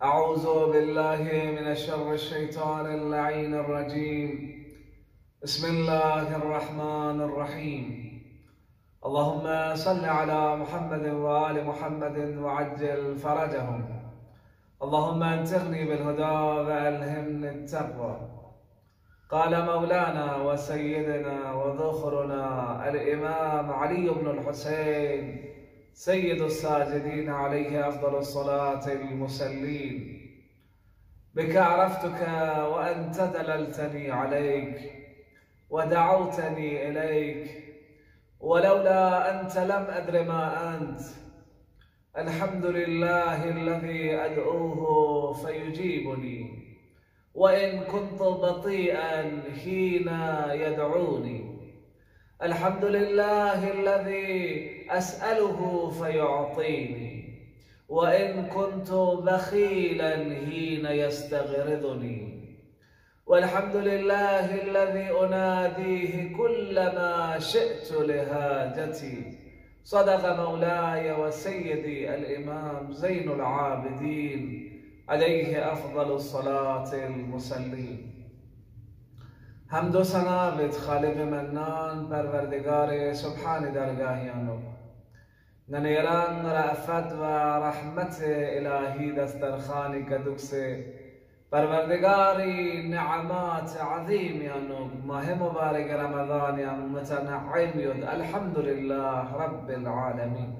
أعوذ بالله من شر الشيطان اللعين الرجيم. بسم الله الرحمن الرحيم. اللهم صل على محمد وآل محمد وعجل فرجهم. اللهم انتقني بالهدى وألهمني التقوى. قال مولانا وسيدنا وذخرنا الإمام علي بن الحسين سيد الساجدين عليه أفضل الصلاة المسلين: بك عرفتك وأنت دللتني عليك ودعوتني إليك، ولولا أنت لم أدر ما أنت. الحمد لله الذي أدعوه فيجيبني وإن كنت بطيئا حين يدعوني. الحمد لله الذي أسأله فيعطيني وإن كنت بخيلا حين يستغرضني. والحمد لله الذي أناديه كلما شئت لهاجتي. صدق مولاي وسيدي الإمام زين العابدين عليه أفضل الصلاة المسلين. حمد و ثنا به خالق منان پروردگار سبحان درگاهیانو. ننیران رأفت و رحمت الهی دسترخانی کدوکس پروردگاری نعمات عظیمیانو ماه مبارک رمضانیانو متنعم یود. الحمد لله رب العالمین.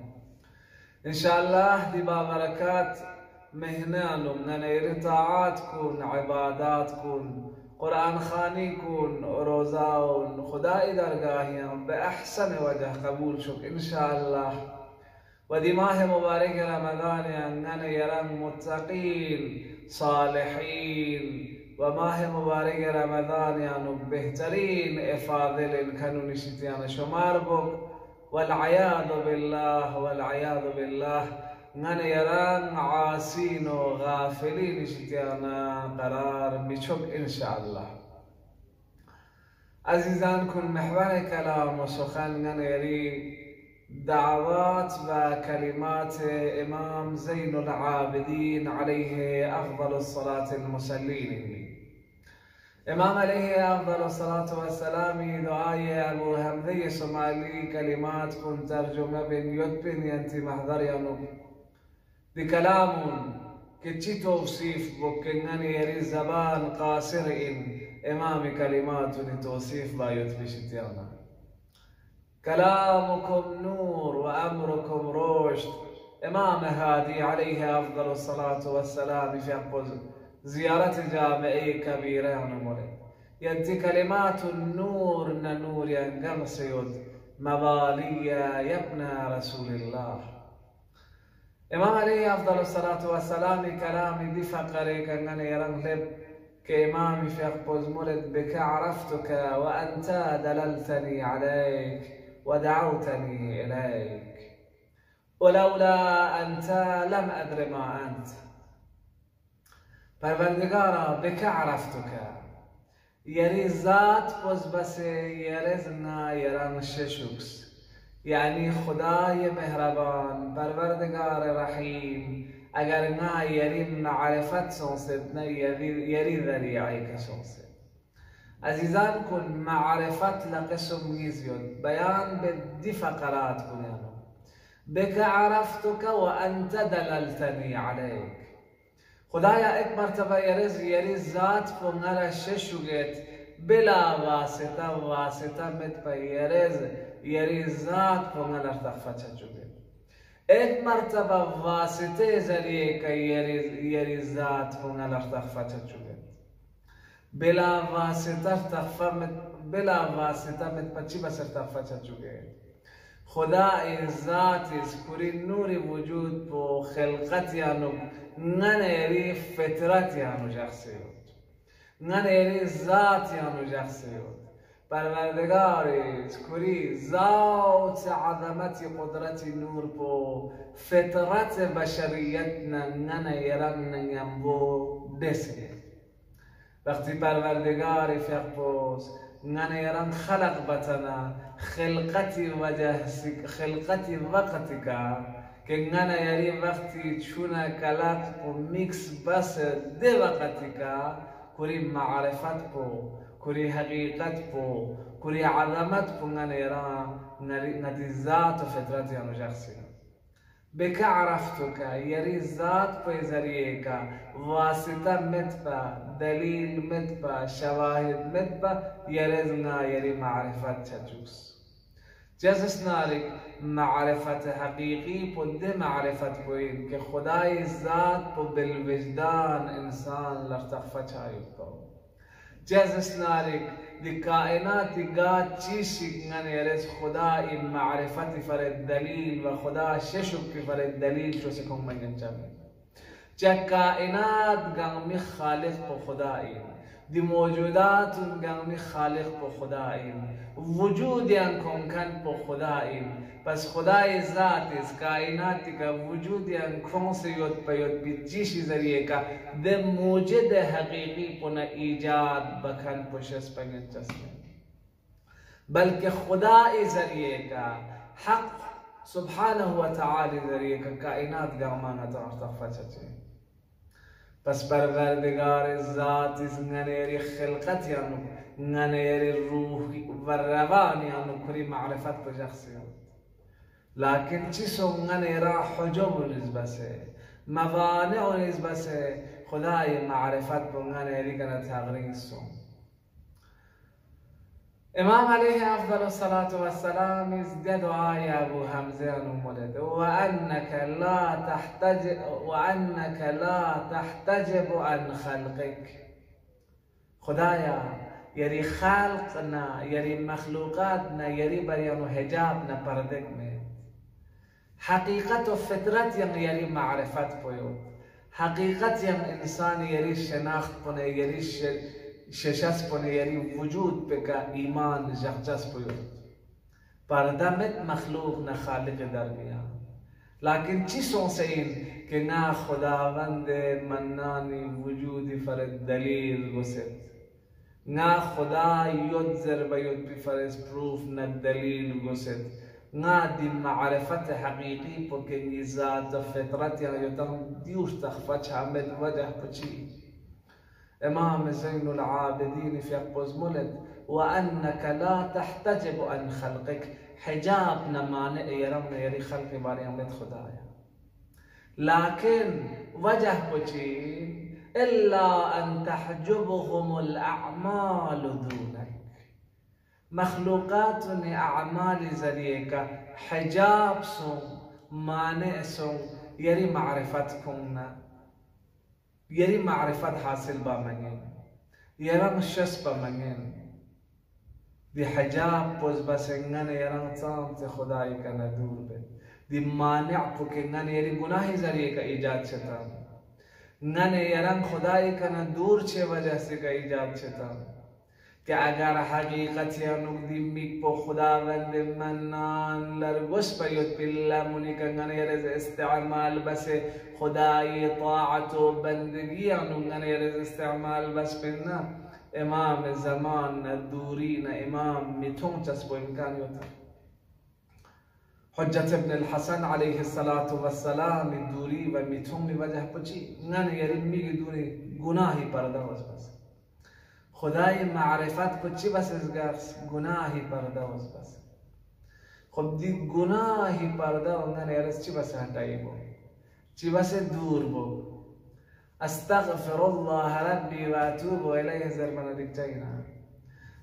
انشاءالله دی با برکات مهنانو ننیر طاعات کن، عبادات کن، قرآن خانی کن، روزاون خدای درگاهیان به احسن وجه قبول شد انشاءالله. و دی ماه مبارک رمضان ننیران متقین صالحین و ماه مبارک رمضان یانو بهترین افاضل کنو نشتیان شمار بک. والعیاذ بالله والعیاذ بالله ننیران عاسین و غافلین نشتیانا قرار بچک انشاءالله. عزیزان کن محور کلام و سخن ننیری دعوات و کلمات امام زین العابدین علیه افضل الصلاة المسلین. امام علیه افضل الصلاة والسلام دعای ابو حمزه سومالی کلمات کن ترجمه بن یود بن ینتی محضر یانو دی کلامون که چی توصیف بکنن یری زبان قاصر این امام کلماتون توصیف باید بشتیانا. كلامكم نور وأمركم رشد. امام هادي عليه أفضل الصلاة والسلام في زيارة جامعي كبيرة ونمره ينتي كلمات النور نور ينقم سيد مبالية يبنى رسول الله. امام عليه أفضل الصلاة والسلام كلامي دي فقري كان يرغلب كإمامي في أقبض مرد: بك عرفتك وأنت دللتني عليك ودعوتني إليك، ولولا أنت لم أدر ما أنت. پروردگارا بك عرفتك یری ذات بس یرزنا یران ششوکس، یعنی خدای مهربان پروردگار رحیم اگر نا یری معرفت سنسد نا یری ذریعی که سنسد. عزیزان کن معرفت لقسم نیزیود بیان به دی فقرات کنیانو. بك عرفتك وأنت دللتني عليك. خدایا ایک مرتبه یری ذات کو نرا ششوگت بلا واسطه مت پا یری ذات کو نرا تخفت چوگت. ایک مرتبه واسطه ذریعه که یری ذات کو نرا تخفت چوگت. بلا واسطه مت پچی بسر تخفت چوگت. خدا ذات اسکوری نور وجود پو خلقت یانو ننیری فطرت یانو جخصیود، ننیری ذات یانو جخصیود. پروردگار اسکوری ذات عظمت قدرت نور پو فطرت بشریت ننیرن ننیمبو دسید. وقتی پروردگار فقبوز ننیران خلق بتنا خلقتی وقتی که که نگن یاری وقتی چونه کلق و میکس بس ده وقتی که کری معرفت کو کری حقیقت کو کری عظمت کو نگن یرا ندی ذات و فطرت یانو شخصی بك عرفتك يري ذات بذريك واسطة متبا دليل متبا شواهد متبا يرزنا يري معرفة تجوز جزسنارك معرفة حقيقي بود معرفة بوين كخداي ذات بالوجدان إنسان لرتخفى چايب بو جزسنارك دي كائنات قاد چيشك نگن يرز خداي معرفة فر الدليل و خدا ششك فر الدليل شو سكون من ينجمي جا كائنات قامي خالق بو خداي دي موجودات قامي خالق بو خداي وجود ينكم كان بو خداي بس خداي ذات اس كائنات کا وجود ينكم سيوت بيوت بيجيشي ذریعے کا دے موجود حقیقی پنا ایجاد بکن پشس پنگن چسمے بلکہ خدائی ذریعے کا حق سبحانہ وتعالی ذریعے کا کائنات گامانا تغفى چچے بس پروردگار ذات اس نگنیری خلقت یانو نگنیری روح والروان یانو کری معرفت بشخصی لكن چیسو نگنیرا حجب نسبسه موانع نسبسه خدای معرفت بنگنیری کنه تغریسو امام عليه أفضل الصلاة والسلام ازداد آية أبو حمزة مولد وأنك لا تحتجب عن خلقك خدايا يري خلقنا يري مخلوقاتنا يري بريانو حجابنا پردك میں حقيقة وفطرت يري معرفت بيوت حقيقة إنسان يري شناخت بنا يري ششس بنا يري وجود بك إيمان جغجس بيوت پردمت مخلوق نا خالق در گیا لكن چی سونسين کہ نا خداوند منانی وجود فرد دلیل گسد نا خدا يد ضرب يد بفرز بروف نا دلیل گسد نا دي معرفت حقيقي بكني ذات فطرت یا يتم ديوش تخفش عمد وجه بچي امام زين العابدين في أقبز مولد وأنك لا تحتجب عن خلقك حجاب نمانع يرمنا يري خلق باري عمد خدايا لكن وجه بچي إلا أن تحجبهم الأعمال دونك مخلوقات أعمال ذريك حجاب سو مانع سو يري معرفتكم يري معرفت حاصل بامنين يرم شس بامنين دي حجاب بوز بسنگن يرم صامت خداي كنا دور به دي مانع بكنن يري گناه ذريك ایجاد شتا نن يرم خداي كنا دور چه وجہ سے کا ایجاد شتا کہ اگر حقیقت یا نقدی میک پو خداوند منان لرگس پیوت بالله منی کنگن یرز استعمال بس خدای طاعت و بندگی یا نگن یرز استعمال بس بنا امام زمان دوری نا امام میتون چسبو امکان یوتا حجت ابن الحسن علیه الصلاة والسلام دوری و میتون وجه پچی نن یری میگی دوری گناهی پرده بس خدای معرفت کو چی بس ازگرس گناهی پرده بس خب دی گناهی پرده ونگن یرس چی بس هتایی بو چی بس دور بو استغفر الله ربي واتوب اليه زرمنا ديكتينا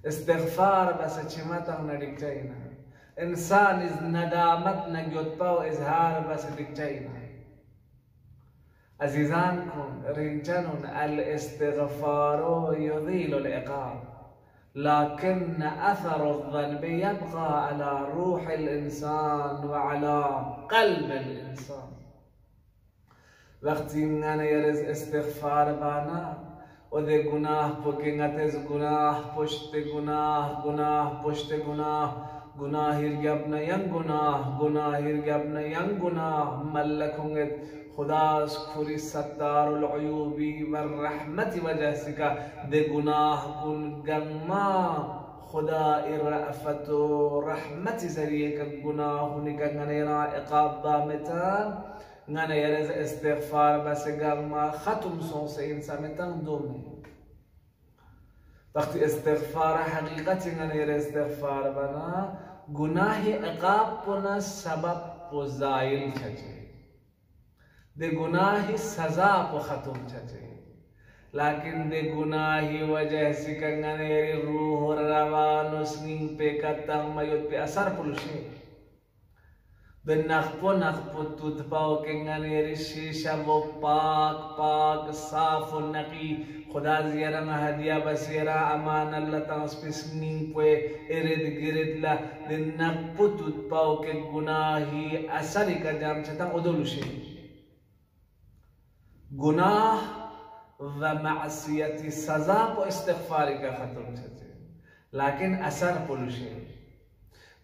استغفار بس چمتنا ديكتينا انسان از ندامتنا جوتبا و اظهار بس ديكتينا عزيزانكم رنجان الاستغفار يذيل العقاب لكن أثر الذنب يبقى على روح الإنسان وعلى قلب الإنسان وقتی نگن یرز استغفار بانا و ده گناه پکنگت از گناه پشت گناه گناه پشت گناه گناه هرگب ین گناه گناه هرگب ین گناه ملکونگت خداس کری ستار العیوبی و رحمت وجہ سکا ده گناه کن گما خدا رأفت و رحمت ذریعه که گناه نکن غنیرا عقاب بامتان غنیر استغفار بس گما ختم سونس انسانتان دومی وقتی استغفار حقیقت غنیر استغفار بنا گناه عقاب پنا سبب و زائل چچے دے گناہ سزا پو ختم چچے لیکن دے گناہی وجہ سے کنگنیری روح روان اسنین پہ کتن میوت پہ اثر پلوشے دے نخپو تود پاو کنگنیری شیشہ وہ پاک صاف و نقی خدا زیرن ہدیہ بسیرہ امان اللہ تنس پہ اسنین پہ ارد گرد لا دے نخپو تود پاو کے گناہی اثری کا جام چھتا ادولوشے گناہ و معصیتی سزا و استغفاری کا ختم چھتے لیکن اثر پلوشے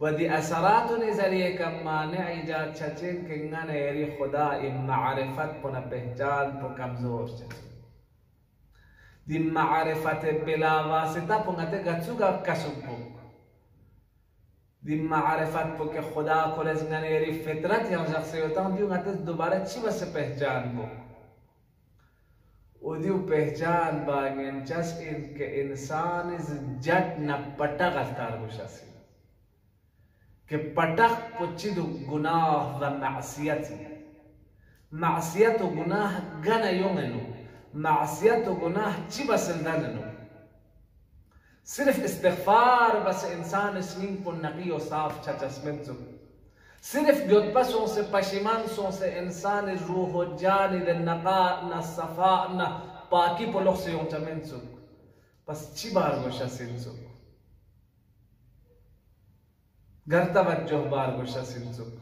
و دی اثراتو ذریعے کا مانع ایجاد چھتے کہ انگانے یری خدا معرفت پنا پہچان پو کمزور چھتے دی معرفت بلا واسطہ پنگتے گچو کا کسب پو دی معرفت پو کہ خدا کو رزنگانے یری فطرت یا شخصی ہوتا ہوں دیو گھتے دوبارہ چی بس پہچان پو ودیو پہچان باگن چس ان کے انسان از جٹ نہ پٹک اتار گوشاسی کہ پٹک پچی دو گناہ و معصیت و گناہ گنا یومنو معصیت و گناہ چی بسندننو صرف استغفار بس انسان اسمین کو نقی و صاف چچس منزو صرف بیوت پسوں سے پشیمان سوں سے انسان روح و جان دے نقاء نہ صفاء نہ پاکی پلوخ سے یوں چمین سک پس چی بار گوشا سن سک گر توجہ بار گوشا سن سک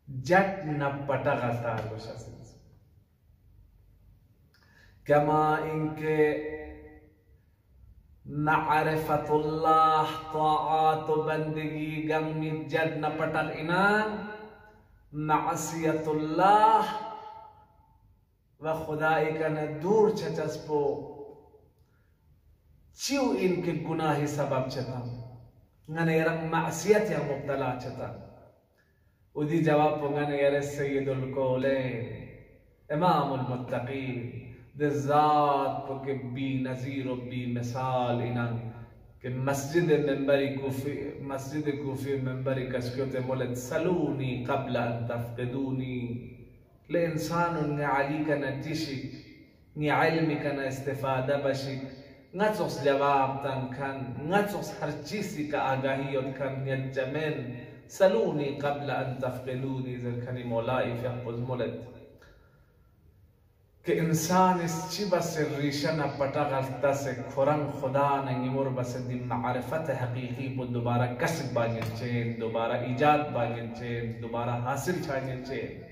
جٹ نہ پٹا غلطار گوشا سن سک کما ان کے معرفت اللہ طاعات و بندگی گمی جد نہ پٹک انان معصیت اللہ و خدای کا نہ دور چچس پو چیو ان کے گناہی سبب چتا ننے رنگ معصیت یا مبتلا چتا ادھی جواب پو ننے سید القولین امام المتقین دے ذات کو کہ بی نظیر و بی مثال انان کہ مسجد کوفی ممبری کسکیوتے مولد سلونی قبل ان تفقدونی لے انسان نی علی کا نتیشک نی علمی کا استفادہ بشک نتوس جواب تن کن نتوس ہر چیزی کا آگاہیت کن نیجمین سلونی قبل ان تفقدونی ذرکنی مولائی فی احفظ مولد کہ انسان اس چی بس ریشہ نہ پٹا غلطہ سے کھرنگ خدا ننگی مر بس دی معرفت حقیقی پو دوبارہ کسب باگن چین دوبارہ ایجاد باگن چین دوبارہ حاصل چھاگن چین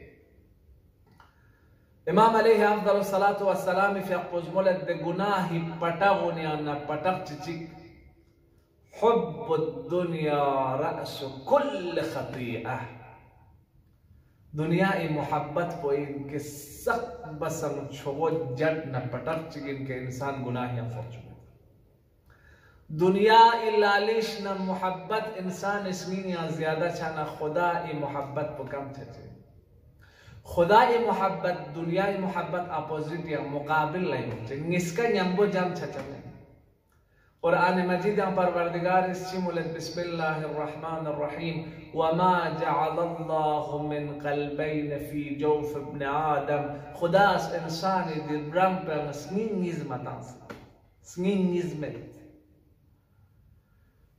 امام علیہ افضل الصلاة والسلام فی اقوز مولد دے گناہی پٹا غنیانا پٹک چچک حب الدنیا رأس کل خطیئہ دنیا محبت کو ان کے سخت بسم چھوڑ جٹ نہ پٹک چکن کے انسان گناہیاں فرچو دنیا لالش نہ محبت انسان اسمین یا زیادہ چھانا خدا محبت کو کم چھے خدا محبت دنیا محبت اپوزٹ یا مقابل نہیں ہوتے نسکا نمبو جام چھچنے قرآن مجید پروردگار اس چی مولد بسم اللہ الرحمن الرحیم وما جعل اللہ من قلبین فی جوف ابن آدم خدا اس انسانی دی برم پر سنین نظمت آنسا سنین نظمت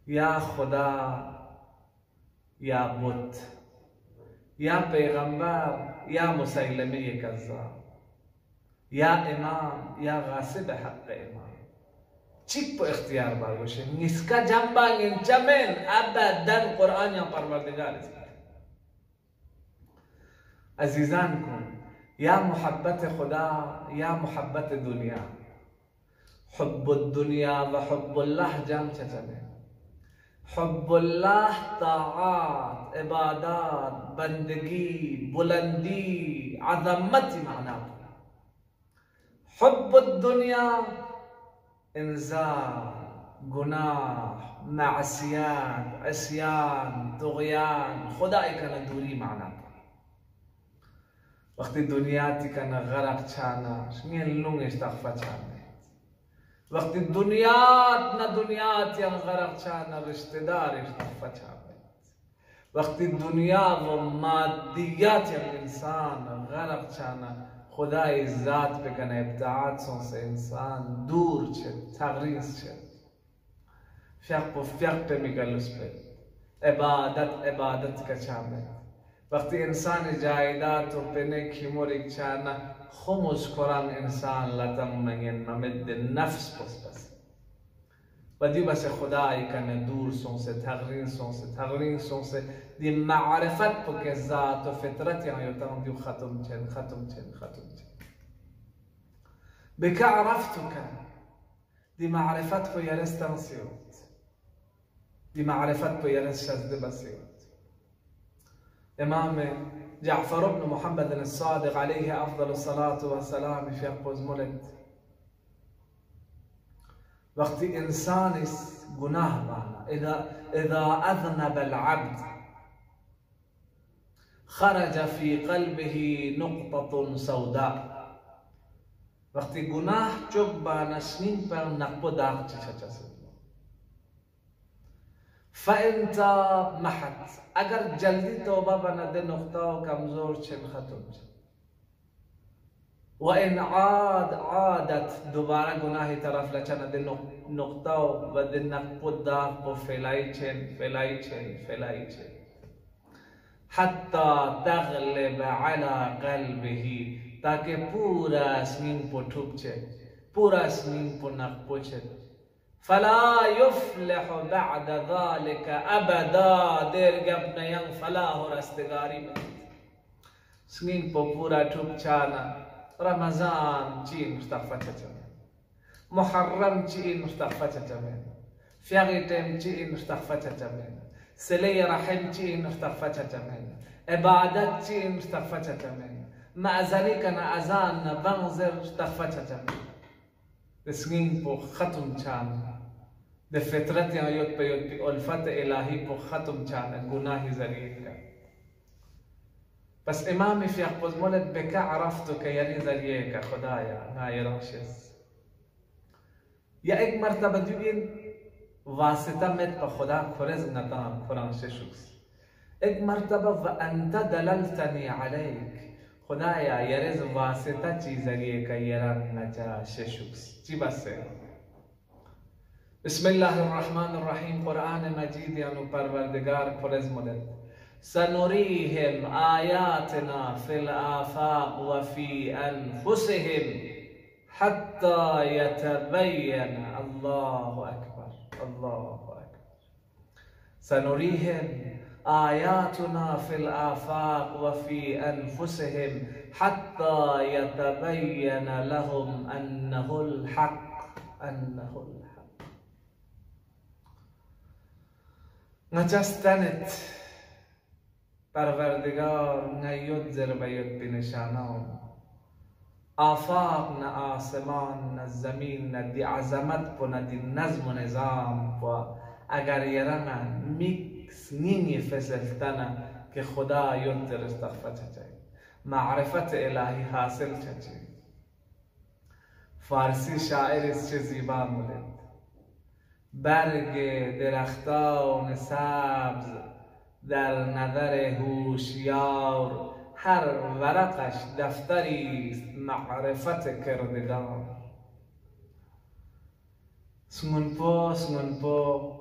یا خدا یا بت یا پیغمبر یا مسیلمی کذاب یا امام یا غاصب حق امام چیک پو اختیار باگوشه نسکا جنبانگین چمین ابدن قرآن یا پروردگار عزیزان کن یا محبت خدا یا محبت دنیا حب الدنیا و حب اللہ جام چچنے حب اللہ طاعات عبادات بندگی بلندی عظمت معنی حب الدنیا انزال گناه، معصیت، عصیان، طغیان خدای کنه دوری معنا وقتی دنیاتی کنه غرق چانش نین لونگش تخفه چانه وقتی دنیات نه دنیاتی غرق چانه رشته دارش تخفه چانه وقتی دنیا و مادیات انسان غرق چانه خدای ذات بکنه ابتعاد سنس انسان دور چه تغریز چه فقط و فقط میگلس به عبادت کا چامه وقتی انسان جایدات و پنه کیموریک چانه خموز قرآن انسان لطم منگن ممد نفس بس و دیو بس خدای کنه دور سنسه تغرین سنسه دی معرفت پو که ذات و فطرت یایوتان دیو ختم چن بك عرفتك دي معرفت پو یرستان سیوت دي معرفت پو یرست شزده بسیوت امام جعفر بن محمد الصادق عليه أفضل الصلاة والسلام في أقوز ملد وقت إنسان گناه بانا إذا أذنب العبد خرج في قلبه نقطة سوداء وقت گناه چوب بانا سنين پر نقب داغ چه فإن تاب محت اگر جلدی توبه بنده نقطه و کمزور چن ختم چن و ان عادت دوباره گناهی طرف لچنه ده نقطه و ده نقب داغ و فلای چن حتی تغلب على قلبه تاکہ پورا سنین پو ٹھوک چے پورا سنین پو نقب چے فلا يفلح بعد ذلك ابدا دیر گب نیان فلاح و رستگاری میں سنین پو پورا ٹھوک چانا رمضان چین مستغفر چچمین محرم چین مستغفر چچمین فیغی ٹیم چین مستغفر چچمین سلی رحم چین مستغفر چچمین عبادت چین مستغفر چچمین معذری کنا اذان بنظر مستغفر چچمین دسنین پو ختم چانا ده فطرت یوت پی الفت الهی پو ختم چانا گناهی ذریعه کا بس امام فی اخبز مولد بکا عرفتو که یعنی ذریعه کا خدایا نایرانشز یا ایک مرتبه دیوین واسطه مت پا خدا کرز نتان قرآن شکس ایک مرتبه و انت دللتنی علیک خدایا یرز واسطه چی ذریعه کا یران نجا شکس چی بسه بسم الله الرحمن الرحیم قرآن مجید یعنی پروردگار کرز مولد سنريهم آياتنا في الآفاق وفي أنفسهم حتى يتبين الله أكبر سنريهم آياتنا في الآفاق وفي أنفسهم حتى يتبين لهم أنه الحق نجستنت پروردگار نیود زر بیود بنشانان آفاق نه آسمان نه زمین نه دی عظمت پو نه دی نظم و نظام پو اگر یرن میکس نینی فسلتنه که خدا یود زر استغفر چچه معرفت الهی حاصل چچه فارسی شاعر اس چه زیبا مولد برگ درختان سبز در نظر هوشیار هر ورقش دفتری است معرفت کردگار سمون پو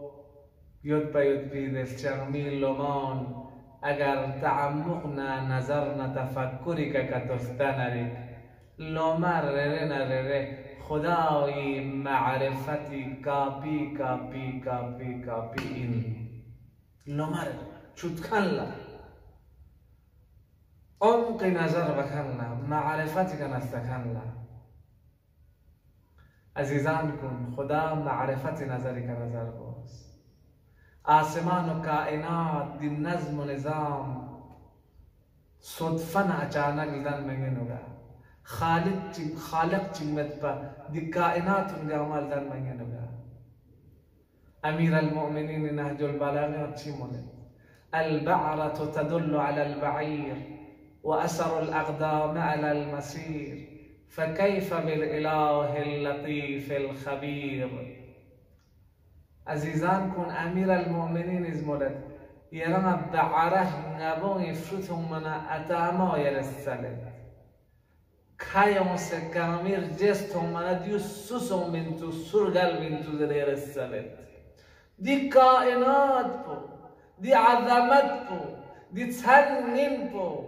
یود پی دلچرمی لمان اگر تعمق نظر تفکری که کتفتنری لومر رره خدای معرفتی کاپی این لومر چودکنلا عمق نظر بکنلا معرفتی که نستکنلا عزیزان کن خدا معرفت نظری که نظر باز آسمان و کائنات دی نظم و نظام صدفن اچانک لدن منگنوگا خالق چیمت پا دی کائنات انگا عمال دن منگنوگا أمير المؤمنين نهج البلاغة تيمون البعرة تدل على البعير وأثر الأقدام على المسير فكيف بالإله اللطيف الخبير. عزيزان كون أمير المؤمنين إزمولد يرمى بعره نبون يفرطهم من أتاما يرسلت كايون سكامير جستهم من ديو سوسهم بنتو سرغل بنتو ذر يرسلت دي كائنات بو دي عظمت بو دي تهنين بو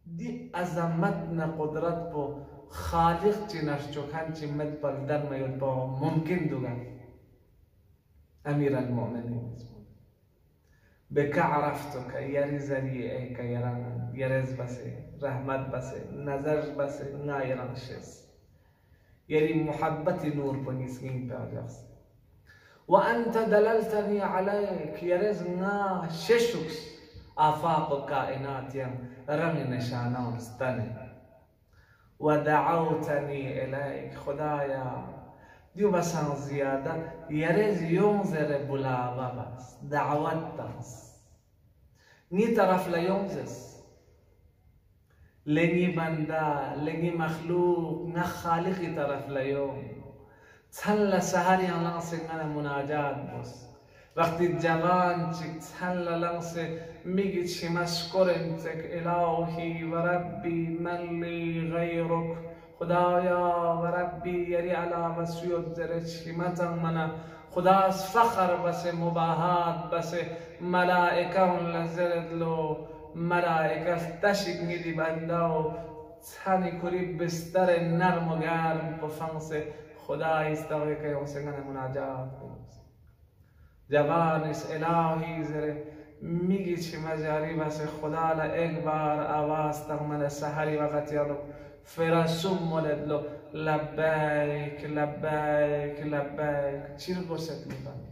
دي عظمتنا قدرت بو خالق جناش چوكان چي مد بلدر ما يود بو ممكن دوغان أمير المؤمنين بك عرفتك يرزني ايك يران يرز بسي رحمت بسي نظر بسي نا يران شس يري محبة نور بنيسين بأجاس وأنت دللتني عليك يرز نا ششوكس آفاق الكائنات يم رمي نشانا استني ودعوتني إليك خدايا ديو بسان زيادة يرز ينظر بلاغة بس دعوات بس ني طرف لا ينزس لني بندا لني مخلوق نا خالقي طرف لا يوم تهلا سهري لانسي انا مناجات بس وقت الجوان تهلا لانسي ميجي شي مشكور انتك الهي وربي من لي غيرك خدایا و ربی یری علا وسیوت درش همتا منا خداس فخر بس مباهات بس ملائکه لزرد لو ملائکه تشک نیدی بنداو تانی کری بستر نرم و گرم بفنس خدای استوی که یوسنگن مناجات جوانش الهی زره میگی چی مجاری بس خدا لا ایک بار آواز تغمل سحری وقت یالو فراسوم مولد لو لبیک لبیک لبیک چی رو گوشت میکنی؟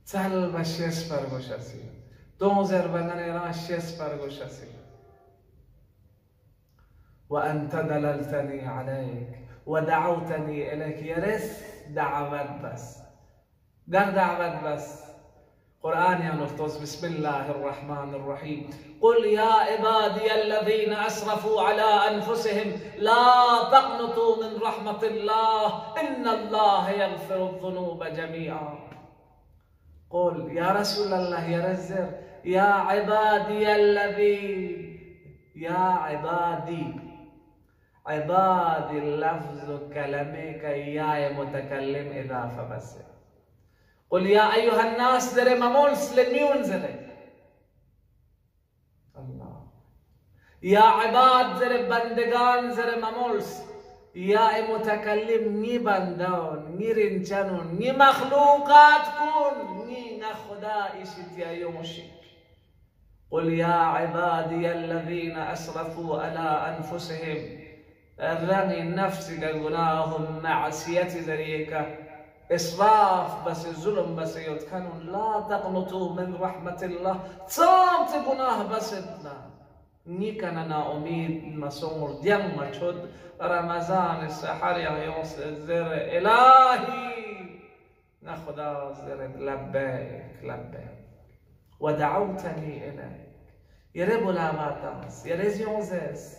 تل و شیش پر گوشتی دوزر بندن ایران شیش پر گوشتی وأنت دللتني عليك ودعوتني إليك يرث دعوات بس قال دعوات بس قرآن يا نفطس بسم الله الرحمن الرحيم قل يا عبادي الذين أسرفوا على أنفسهم لا تقنطوا من رحمة الله إن الله يغفر الذنوب جميعا. قل يا رسول الله يا رزر يا عبادي الذين يا عبادي عبادي اللفظ كلمك يا متكلم إضافة بس. قل يا أيها الناس در ممول سلميون زره الله يا عباد زر بندگان زر ممولس يا متكلم ني بندان ني رنچانون ني مخلوقات كون ني نخدا إشت يا يومشك. قل يا عبادي الذين أسرفوا على أنفسهم رغي نفسك غناهم معصية ذريك إسراف بس الظلم بس يتكنون لا تقنطوا من رحمة الله صام تبناه بس نيكنا نا أميد مسمور ديم ما شد رمضان السحر يا يوس الزر إلهي نخدا زر لبيك لبيك ودعوتني إليك يرب لا ماتاس يرز يونزس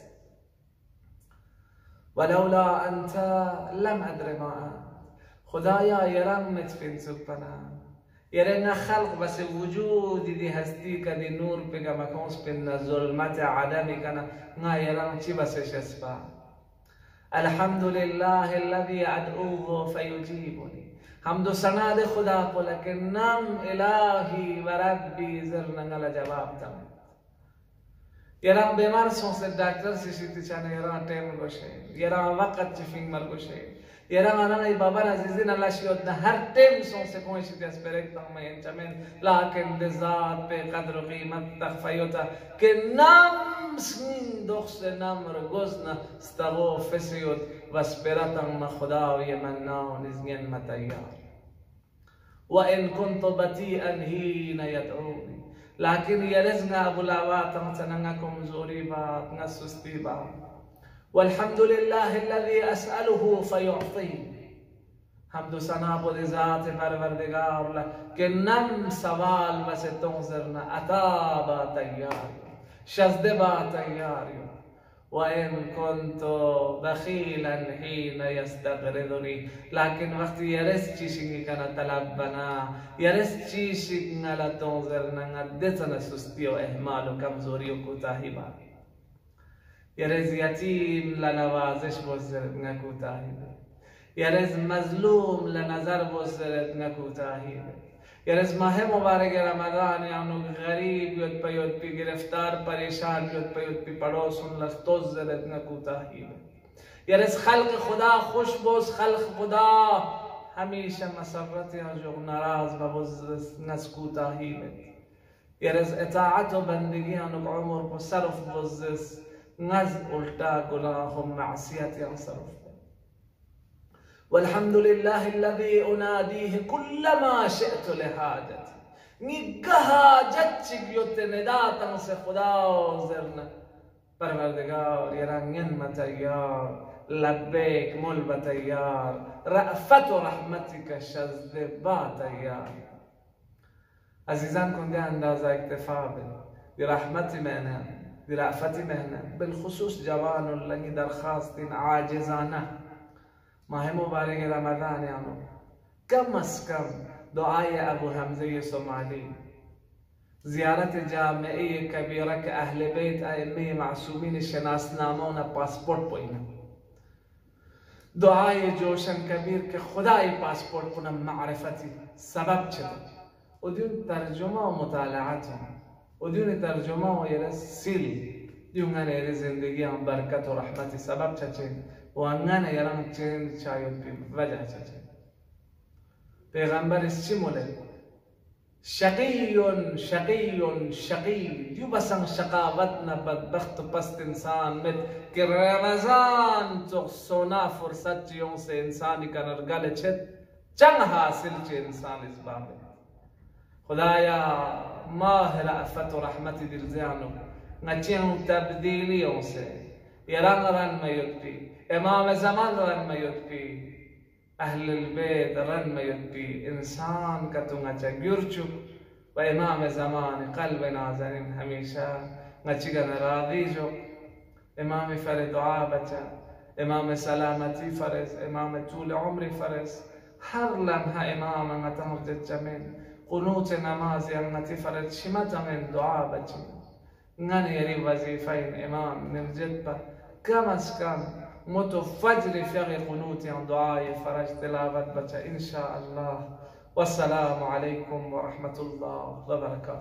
ولولا أنت لم أدر ما أنت خدایا يرم متفين سبنا يرنا خلق بس وجود دي هستي كدي نور بيجا مكونس بين ظلمات عدم كنا نا يرم شي بس شسبا. الحمد لله الذي أدعوه فيجيبني حمد سنا خدا لكن نام إلهي وربي زرنا على جواب تام يرام بیمار سونس دکتر سیشتی چانه يرام تیم گوشه يرام وقت چفینگ مر گوشه يرام أنا ناي بابا عزيزين الله شيودنا هر تيم سونس كون شيء أسبرك تام ما ينتمين لكن لذات بقدر قيمة تخفيوتا كنام سنين دخس نام رجوزنا استغو فسيود واسبرتم ما خدا ويمنا ونزين متيار وإن كنت بطيئا حين يدعوني لكن يرزنا أبو لاوات تنغكم زوريبا نسستيبا والحمد لله الذي أسأله فيعطيني حمد و ثنا بود ذات پروردگار که نم سوال بس تنظرنا عطا با تیار شزده با تیار وإن كنت بخيلا حين يستغرضني لكن وقت يرس چیشی کنا طلب بنا يرس چیشی نلا تنظرنا دتنا سستی و اهمال و کمزوری و کوتاهی با يرز یتیم لنوازش بزرد نکوتاهی يرز مظلوم لنظر بزرد نکوتاهی يرز ماه مبارک رمضان یانو غریب یود پی گرفتار پریشان یود پی پڑوسون لفتوز زرد نکوتاهی يرز خلق خدا خوش بوز خلق خدا همیشه مسرت جو ناراض بوز نسکوتاهی يرز اطاعت و بندگی یانو عمر بصرف بوز نز الٹا گناہ و معصیت انصرف والحمد لله الذي أناديه كلما شئت لحاجتي نگاه جچ بیوت نداتن سے خدا زرنا پروردگار يرانين متيار لبيك مل بتيار رأفت رحمتك شذ باتيار عزیزان کنده اندازه اکتفا برحمت مهنه برأفت مهنه بالخصوص جوان لنگی درخواست عاجزانه ماه مبارک رمضان یانو کم از کم دعای ابو حمزه صومالی زیارت جامعه کبیره که اهل بیت ائمه معصومین شناسنامه پاسپورت پوینه دعای جوشن کبیر که خدای پاسپورت کنم معرفتی سبب چه و دیون ترجمه و مطالعات و دیون ترجمه و یرس سیل دیون غنی زندگی هم برکت و رحمت سبب چه و انگانه یران چین چایوت بی وجه چه پیغمبر اس چی موله شقی شقی شقی دیو بسن شقاوتنا بدبخت و پست انسان مد که رمضان تو سونا فرصت چیون سے انسانی کنرگل چت چنگ حاصل چه انسان اس بابه خدایا ماہ رأفت و رحمت دل زیانو نچین تبدیلیوں سے یران رن میت پی امام زمان رن میت پی اهل البيت رن میت پی انسان کا تو نچا گرچو و امام زمان قلب نازنین ہمیشہ نچی گا راضی جو امام فر دعا بچا امام سلامتی فرز امام طول عمر فرز ہر لمحہ امام انگتا جمین قنوت نماز انگتی فرز شمت من دعا بچی نگن یری وظیفین امام نرجد پر کم از کم متفجر فیغ قنوت دعای فرج تلاوت بچا انشاءاللہ والسلام علیکم ورحمت اللہ وبرکاتہ.